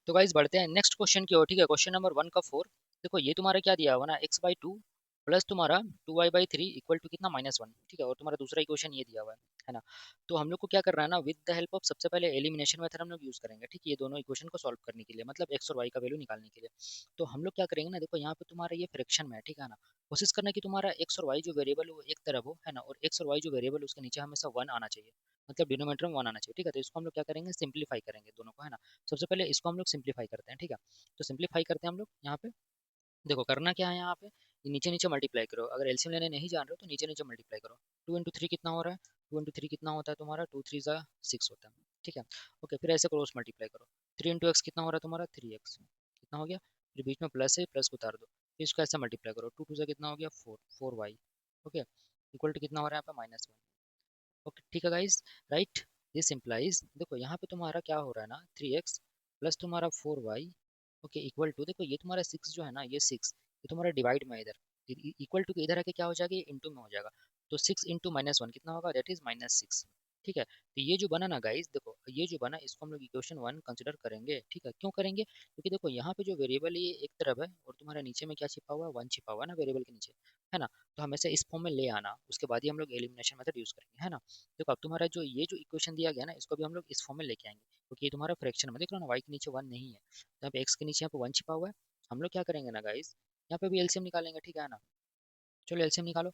तो गाइस बढ़ते हैं नेक्स्ट क्वेश्चन की ओर। ठीक है, क्वेश्चन नंबर 1 का 4। देखो ये तुम्हारा क्या दिया हुआ ना, x/2 प्लस तुम्हारा 2y/3 इक्वल टू कितना -1। ठीक है, और तुम्हारा दूसरा इक्वेशन ये दिया हुआ है ना। तो हम लोग को क्या करना है ना, विद द हेल्प ऑफ सबसे पहले एलिमिनेशन मेथड हम लोग यूज करेंगे। ठीक है, ये दोनों इक्वेशन को सॉल्व करने के लिए, मतलब x और y का वैल्यू निकालने के लिए। तो हम लोग क्या करेंगे ना, देखो यहाँ पे तुम्हारा ये फ्रैक्शन में है, ठीक है ना। कोशिश करना कि तुम्हारा x और y जो वेरिएबल हो एक तरफ हो, है ना, और x और y जो वेरिएबल उसके नीचे हमेशा 1 आना चाहिए, मतलब डिनोमिनेटर में 1 आना चाहिए। ठीक है, तो इसको हम लोग क्या करेंगे, सिंप्लीफाई करेंगे दोनों को, है ना। सबसे पहले इसको हम लोग सिंप्लीफाई करते हैं। ठीक है, तो सिंप्लीफाई करते हैं हम लोग यहाँ पे। देखो करना क्या है यहाँ पे, ये नीचे नीचे मल्टीप्लाई करो। अगर एलसीएम लेने नहीं जान रहे हो तो नीचे नीचे मल्टीप्लाई करो। 2 इंटू 3 कितना हो रहा है, 2 इंटू 3 कितना होता है तुम्हारा, 2 3 ज़ा 6 होता है। ठीक है, ओके, फिर ऐसे क्रॉस मल्टीप्लाई करो। 3 इंटू x कितना हो रहा है तुम्हारा, 3x कितना हो गया, फिर बीच में प्लस है, प्लस को उतार दो, फिर इसको ऐसे मल्टीप्लाई करो। 2 2 ज़ा कितना हो गया, 4 4y, ओके, इक्वल टू कितना हो रहा है यहाँ पे -1। ओके ठीक है गाइस, राइट। दिस इम्प्लाइज, देखो यहाँ पे तुम्हारा क्या हो रहा है ना, 3x प्लस तुम्हारा 4y, ओके, इक्वल टू, देखो ये तुम्हारा 6 जो है ना, ये 6 ये तुम्हारा डिवाइड में है इधर, इक्वल टू के इधर आके क्या हो जाएगा, ये इंटू में हो जाएगा। तो 6 इंटू -1 कितना होगा, दैट इज -6। ठीक है, तो ये जो बना ना गाइस, देखो ये जो बना इसको हम लोग इक्वेशन 1 कंसिडर करेंगे। ठीक है, क्यों करेंगे, क्योंकि देखो यहाँ पे जो वेरिएबल है ये एक तरफ है और तुम्हारे नीचे में क्या छिपा हुआ है, 1 छिपा हुआ है ना वेरिएबल के नीचे, है ना। तो हमेशा इस फॉर्म में ले आना, उसके बाद ही हम लोग एलिमिनेशन मेथड यूज करेंगे, है ना। देखो अब तुम्हारा जो ये जो इक्वेशन दिया गया ना, इसको भी हम लोग इस फॉर्म में लेके आएंगे, क्योंकि ये तुम्हारा फ्रैक्शन में देख लो ना, y के नीचे 1 नहीं है, तो यहाँ पे x के नीचे यहाँ पे 1 छिपा हुआ है। हम लोग क्या करेंगे ना गाइस, यहाँ पे भी एलसीएम निकालेंगे, ठीक है ना। चलो एलसीएम निकालो।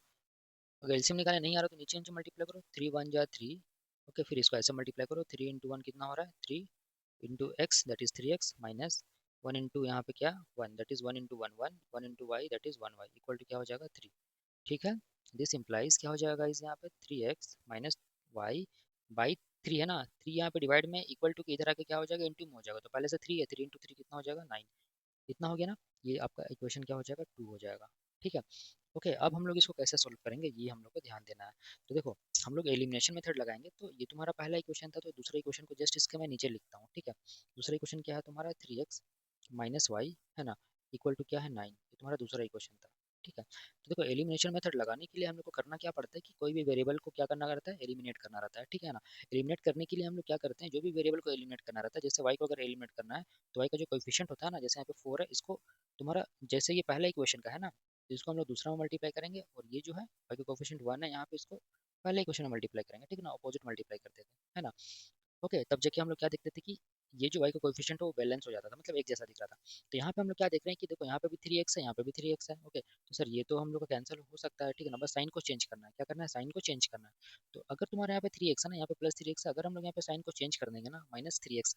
अगर एलसीएम निकाले नहीं आ रहा तो नीचे नीचे मल्टीप्लाई करो, 3 1 जा 3, ओके, फिर इसको ऐसे मल्टीप्लाई करो, 3 इंटू 1 कितना हो रहा है, 3 into x that is 3x minus 1 into यहाँ पे क्या 1 that is 1 into 1 1, 1 into y that is 1y equal to क्या हो जाएगा 3। ठीक है, दिस इम्प्लाइज क्या हो जाएगा इस यहाँ पे 3x माइनस वाई बाई 3, है ना। 3 यहाँ पे डिवाइड में इक्वल टू के इधर आके क्या हो जाएगा, इंटू में हो जाएगा, तो पहले से 3 है, 3 इंटू 3 कितना हो जाएगा 9, इतना हो गया ना। ये आपका इक्वेशन क्या हो जाएगा 2 हो जाएगा। ठीक है, ओके, अब हम लोग इसको कैसे सोल्व करेंगे ये हम लोग को ध्यान देना है। तो देखो हम लोग एलिमिनेशन मेथड लगाएंगे, तो ये तुम्हारा पहला इक्वेशन था, तो दूसरे इक्वेशन को जस्ट इसके मैं नीचे लिखता हूँ। ठीक है, दूसरा इक्वेशन क्या है तुम्हारा 3x माइनस वाई, है ना, इक्वल टू क्या है 9, ये तुम्हारा दूसरा इक्वेशन था। ठीक है, तो देखो एलिमिनेशन मेथड लगाने के लिए हम लोग को करना क्या पड़ता है कि कोई भी वेरिएबल को क्या करना रहता है, एलिमिनेट करना रहता है। ठीक है ना, एलिमिनेट करने के लिए हम लोग क्या करते हैं, जो भी वेरिएबल को एलिमिनेट करना रहता है, जैसे वाई को अगर एलिमिनेट करना है, तो वाई का जो कोएफिशिएंट होता है ना, जैसे यहाँ पे 4 है, इसको तुम्हारा जैसे ये पहला इक्वेशन का है ना, तो इसको हम लोग दूसरा में मल्टीप्लाई करेंगे, और ये जो है वाई का कोएफिशिएंट 1 है, यहाँ पे इसको पहले इक्वेशन में मल्टीप्लाई करेंगे। ठीक है ना, अपोजिट मल्टीप्लाई करते थे, है ना। ओके, तब जाके हम लोग क्या देखते थे कि ये जो y का कोएफिशिएंट है वो बैलेंस हो जाता था, मतलब एक जैसा दिख रहा था। तो यहाँ पे हम लोग क्या देख रहे हैं कि देखो यहाँ पे भी 3x है, यहाँ पे भी 3x है। ओके, तो सर ये तो हम लोग का कैंसिल हो सकता है, ठीक है ना, बस साइन को चेंज करना है। क्या करना है, साइन को चेंज करना है। तो अगर तुम्हारे यहाँ पे 3x है ना, यहाँ पे +3x है, अगर हम लोग यहाँ पे साइन को चेंज कर देंगे ना, -3x,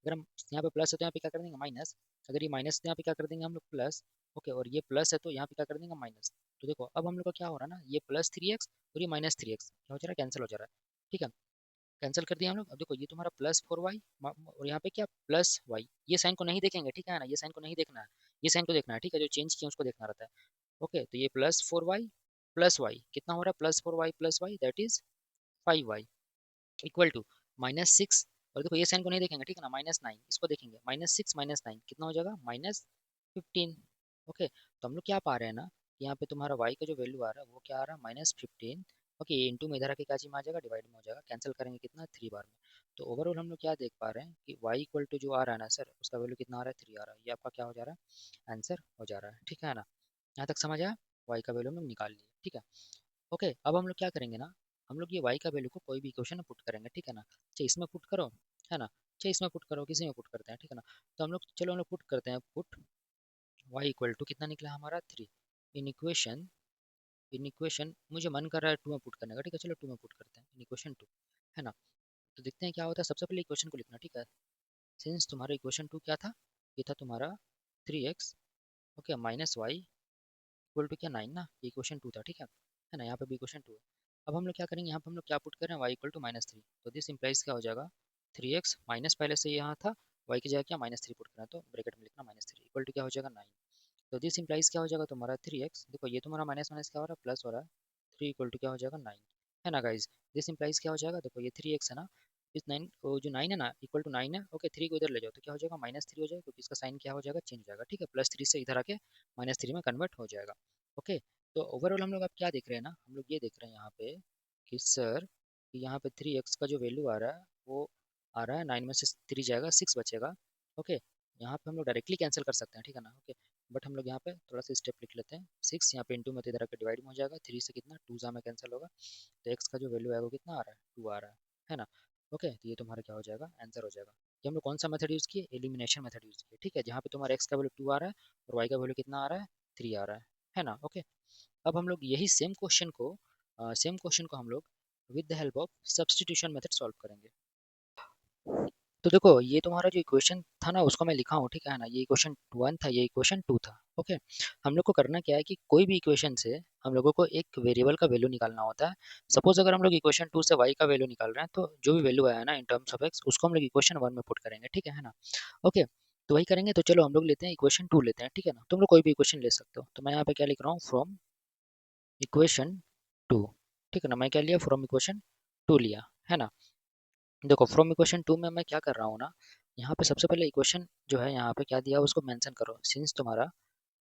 अगर हम यहाँ पे प्लस है तो यहाँ पे क्या कर देंगे माइनस, अगर ये माइनस तो यहाँ पे क्या कर देंगे हम लोग प्लस। ओके, और ये प्लस है तो यहाँ पे क्या कर देंगे माइनस। तो देखो अब हम लोग का क्या हो रहा है ना, ये +3x और ये -3x क्या हो जा रहा है, कैंसिल हो जा रहा है। ठीक है, कैंसिल कर दिया हम लोग। अब देखो ये तुम्हारा +4y और यहाँ पे क्या +y, ये साइन को नहीं देखेंगे, ठीक है ना, ये साइन को नहीं देखना है, ये साइन को देखना है। ठीक है, जो चेंज किया उसको देखना रहता है। ओके, तो ये +4y प्लस वाई कितना हो रहा है, +4y plus Y that is 5y equal to -6, और देखो ये साइन को नहीं देखेंगे, ठीक है ना, -9 इसको देखेंगे, -6 -9 कितना हो जाएगा, -15। ओके, तो हम लोग क्या पा रहे हैं ना, यहाँ पे तुम्हारा y का जो वैल्यू आ रहा है वो क्या आ रहा है, -15। ओके, ये इंटू में इधर आके क्या चीज में आ जाएगा, डिवाइड में हो जाएगा, कैंसिल करेंगे कितना 3 बार में। तो ओवरऑल हम लोग क्या देख पा रहे हैं कि y इक्वल टू जो आ रहा है ना सर, उसका वैल्यू कितना आ रहा है 3 आ रहा है, ये आपका क्या हो जा रहा है, आंसर हो जा रहा है। ठीक है ना, यहाँ तक समझ आया, y का वैल्यू हम लोग निकाल लिए। ठीक है, ओके, अब हम लोग क्या करेंगे ना, हम लोग ये y का वैल्यू को कोई भी इक्वेशन में पुट करेंगे। ठीक है ना, चाहे इसमें पुट करो, है ना, चाहे इसमें पुट करो, किसी में पुट करते हैं। ठीक है ना, तो हम लोग चलो हम लोग पुट करते हैं, पुट y इक्वल टू कितना निकला हमारा 3 इन इक्वेशन मुझे मन कर रहा है 2 में पुट करने का। ठीक है, चलो 2 में पुट करते हैं इन इक्वेशन 2, है ना। तो देखते हैं क्या होता है, सबसे पहले इक्वेशन को लिखना। ठीक है, सिंस तुम्हारा इक्वेशन 2 क्या था, ये था तुम्हारा 3x, okay, minus Y equal to क्या 9 ना, ये इक्वेशन 2 था। ठीक है ना, यहाँ पे भी इक्वेशन 2 है। अब हम लोग क्या करेंगे, यहाँ पे हम लोग क्या पुट कर रहे हैं, वाई इक्वल टू -3, तो दिस इम्प्लाइज क्या हो जाएगा 3x माइनस पहले से यहाँ था, वाई की जगह क्या -3 पुट करना है, तो ब्रैकेट में लिखना -3 इक्वल टू क्या हो जाएगा 9। तो दिस इम्प्लाइज क्या हो जाएगा तुम्हारा 3x, देखो ये तुम्हारा माइनस माइनस क्या हो रहा है, प्लस हो रहा है, 3 इक्वल टू क्या हो जाएगा 9, है ना गाइज। दिस इम्प्लाइज क्या हो जाएगा, देखो ये 3x है ना, इस 9 जो 9 है ना इक्वल टू 9 है, ओके, 3 को इधर ले जाओ तो क्या हो जाएगा -3 हो जाएगा, क्योंकि इसका साइन क्या हो जाएगा, चेंज हो जाएगा। ठीक है, +3 से इधर आके -3 में कन्वर्ट हो जाएगा। ओके, तो ओवरऑल हम लोग अब क्या देख रहे हैं ना, हम लोग ये देख रहे हैं यहाँ पे कि सर कि यहाँ पे 3x का जो वैल्यू आ रहा है वो आ रहा है 9 में से 3 जाएगा 6 बचेगा। ओके, यहाँ पे हम लोग डायरेक्टली कैंसिल कर सकते हैं, ठीक है ना। ओके, बट हम लोग यहाँ पे थोड़ा सा स्टेप लिख लेते हैं। 6 यहाँ पे इंटू में तो इधर आके डिवाइड में हो जाएगा। 3 से कितना 2 जा में कैंसिल होगा, तो एक्स का जो वैल्यू आएगा वो कितना आ रहा है, 2 आ रहा है ना। ओके, तो ये तुम्हारा क्या हो जाएगा, आंसर हो जाएगा। ये हम लोग कौन सा मेथड यूज़ किए, एलिमिनेशन मेथड यूज़ किए, ठीक है। जहाँ पे तुम्हारा एक्स का वैल्यू 2 आ रहा है और वाई का वैल्यू कितना आ रहा है, 3 आ रहा है ना। ओके, अब हम लोग यही सेम क्वेश्चन को हम लोग with the help of substitution method solve करेंगे। तो देखो ये तुम्हारा जो इक्वेशन था ना उसको मैं लिखा हूँ, ठीक है ना। ये इक्वेशन 1 था, ये इक्वेशन 2 था। ओके, हम लोग को करना क्या है कि कोई भी इक्वेशन से हम लोगों को एक वेरिएबल का वैल्यू निकालना होता है। सपोज अगर हम लोग इक्वेशन 2 से वाई का वैल्यू निकाल रहे हैं, तो जो भी वैल्यू आया ना इन टर्म्स ऑफ एक्स, उसको हम लोग इक्वेशन 1 में पुट करेंगे, ठीक है ना। ओके, तो वही करेंगे। तो चलो हम लोग लेते हैं इक्वेशन 2 लेते हैं, ठीक है ना। तुम लोग कोई भी इक्वेशन ले सकते हो। तो मैं यहाँ पे क्या लिख रहा हूँ, फ्रॉम इक्वेशन 2, ठीक है ना। मैं क्या लिया, फ्रॉम इक्वेशन 2 लिया, है ना। देखो फ्रॉम इक्वेशन 2 में मैं क्या कर रहा हूँ ना, यहाँ पे सबसे पहले इक्वेशन जो है यहाँ पे क्या दिया हुआ उसको मेंशन करो। सिंस तुम्हारा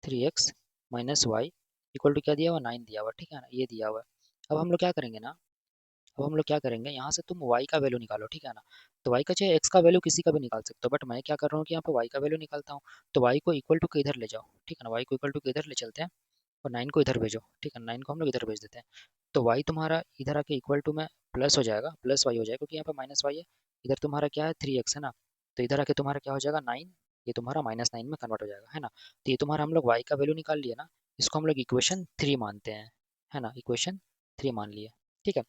3x minus Y equal to क्या दिया हुआ, 9 दिया हुआ, ठीक है ना, ये दिया हुआ है। अब हम लोग क्या करेंगे ना, अब हम लोग क्या करेंगे, यहाँ से तुम y का वैल्यू निकालो, ठीक है ना। तो y का चाहे x का वैल्यू किसी का भी निकाल सकते हो, बट मैं क्या कर रहा हूँ कि यहाँ पे y का वैल्यू निकालता हूँ। तो y को इक्वल टू के इधर ले जाओ, ठीक है ना, y को इक्वल टू के इधर ले चलते हैं और 9 को इधर भेजो, ठीक है। 9 को हम लोग इधर भेज देते हैं। तो y तुम्हारा इधर आके इक्वल टू में प्लस हो जाएगा, प्लस y हो जाएगा, क्योंकि यहाँ पे माइनस y है। इधर तुम्हारा क्या है, 3x है ना। तो इधर आके तुम्हारा क्या हो जाएगा, 9, ये तुम्हारा -9 में कन्वर्ट हो जाएगा, है ना। तो ये तुम्हारा हम लोग y का वैल्यू निकाल लिया ना, इसको हम लोग इक्वेशन 3 मानते हैं, है ना। इक्वेशन 3 मान लिए, ठीक है।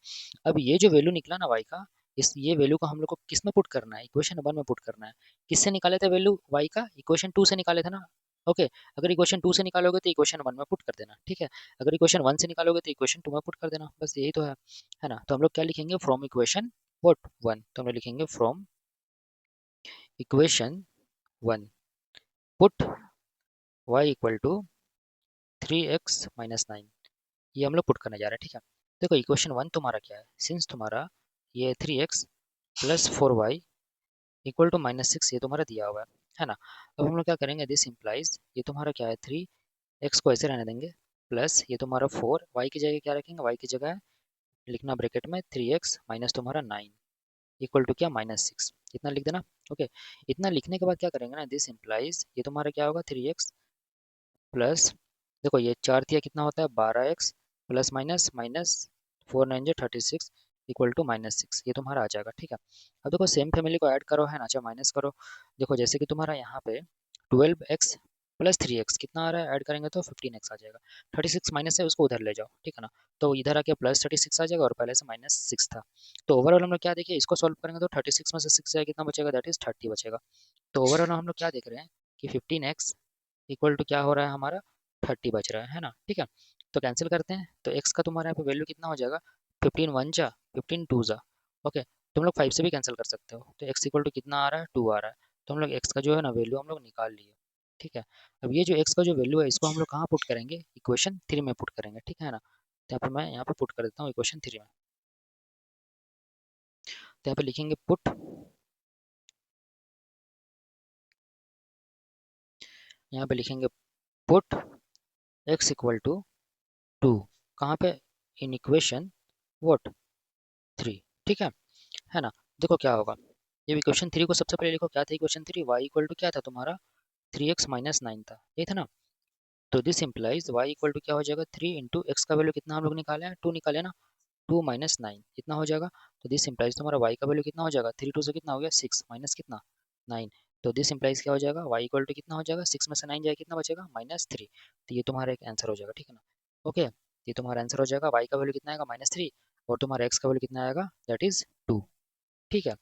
अब ये जो वैल्यू निकला ना y का, इस ये वैल्यू को हम लोग को किस में पुट करना है, इक्वेशन 1 में पुट करना है। किससे निकाले थे वैल्यू y का, इक्वेशन 2 से निकाले थे ना। ओके, अगर इक्वेशन 2 से निकालोगे तो इक्वेशन 1 में पुट कर देना, ठीक है। अगर इक्वेशन 1 से निकालोगे तो इक्वेशन 2 में पुट कर देना, बस यही तो है ना। तो हम लोग क्या लिखेंगे, फ्रॉम इक्वेशन व्हाट 1, तो हम लोग लिखेंगे from equation 1 put y equal to 3x minus 9, ये हम लोग पुट करने जा रहे हैं, ठीक है। देखो इक्वेशन 1 तुम्हारा क्या है, सिंस तुम्हारा ये 3x plus 4y equal to -6, ये तुम्हारा दिया हुआ है ना। अब हम लोग क्या करेंगे, दिस इम्प्लाइज ये तुम्हारा क्या है, 3x को ऐसे रहने देंगे, प्लस ये तुम्हारा 4, y की जगह क्या रखेंगे, y की जगह लिखना ब्रैकेट में 3x माइनस तुम्हारा 9 इक्वल टू क्या, -6, इतना लिख देना। ओके, इतना लिखने के बाद क्या करेंगे ना, दिस इम्प्लाइज ये तुम्हारा क्या होगा, 3x प्लस, देखो ये 4 दिया कितना होता है, 12x plus minus minus 4 9 36 equal to -6, ये तुम्हारा आ जाएगा, ठीक है। अब देखो सेम फैमिली को ऐड करो, है ना, चाहे माइनस करो। देखो जैसे कि तुम्हारा यहाँ पे 12x प्लस 3x कितना आ रहा है, ऐड करेंगे तो 15x आ जाएगा। 36 माइनस है, उसको उधर ले जाओ, ठीक है ना। तो इधर आके +36 आ जाएगा और पहले से -6 था। तो ओवरऑल हम लोग क्या देखिए, इसको सॉल्व करेंगे तो 36 में से 6 जाए कितना बचेगा, दैट इज 30 बचेगा। तो ओवरऑल हम लोग क्या देख रहे हैं कि 15x इक्वल टू क्या हो रहा है हमारा, 30 बच रहा है ना, ठीक है। तो कैंसिल करते हैं, तो x का तुम्हारे यहाँ पे वैल्यू कितना हो जाएगा, 15 1 जा 15 2 जा। ओके, तुम लोग 5 से भी कैंसिल कर सकते हो, तो x इक्वल टू कितना आ रहा है, 2 आ रहा है। तो हम लोग x का जो है ना वैल्यू हम लोग निकाल लिए, ठीक है। अब ये जो x का जो वैल्यू है इसको हम लोग कहाँ पुट करेंगे, इक्वेशन 3 में पुट करेंगे, ठीक है ना। तो यहाँ पे मैं यहाँ पे पुट कर देता हूँ इक्वेशन 3 में। तो यहाँ पे लिखेंगे पुट, यहाँ पे लिखेंगे पुट x इक्वल टू 2, कहाँ पे, इन इक्वेशन व्हाट 3, ठीक है ना। देखो क्या होगा, ये इक्वेशन 3 को सबसे पहले लिखो, क्या था इक्वेशन 3, y इक्वल टू क्या था तुम्हारा, 3x माइनस 9 था, ये था ना। तो this implies y equal to क्या हो जाएगा, 3 इंटू एक्स का वैल्यू कितना हम लोग निकाले हैं, 2 निकाले ना, 2 माइनस 9 इतना हो जाएगा। तो दिस इंप्लाइज तुम्हारा y का वैल्यू कितना हो जाएगा, 3 2 से कितना हो गया, 6 माइनस कितना 9। तो दिस इंप्लाइज क्या हो जाएगा, y इक्वल टू कितना हो जाएगा, 6 में से 9 जाए कितना बचेगा, -3। तो ये तुम्हारा एक आंसर हो जाएगा, ठीक है ना। ओके, ये तुम्हारा आंसर हो जाएगा, y का वैल्यू कितना आएगा, -3, और तुम्हारा x का वैल्यू कितना आएगा, दैट इज 2, ठीक है।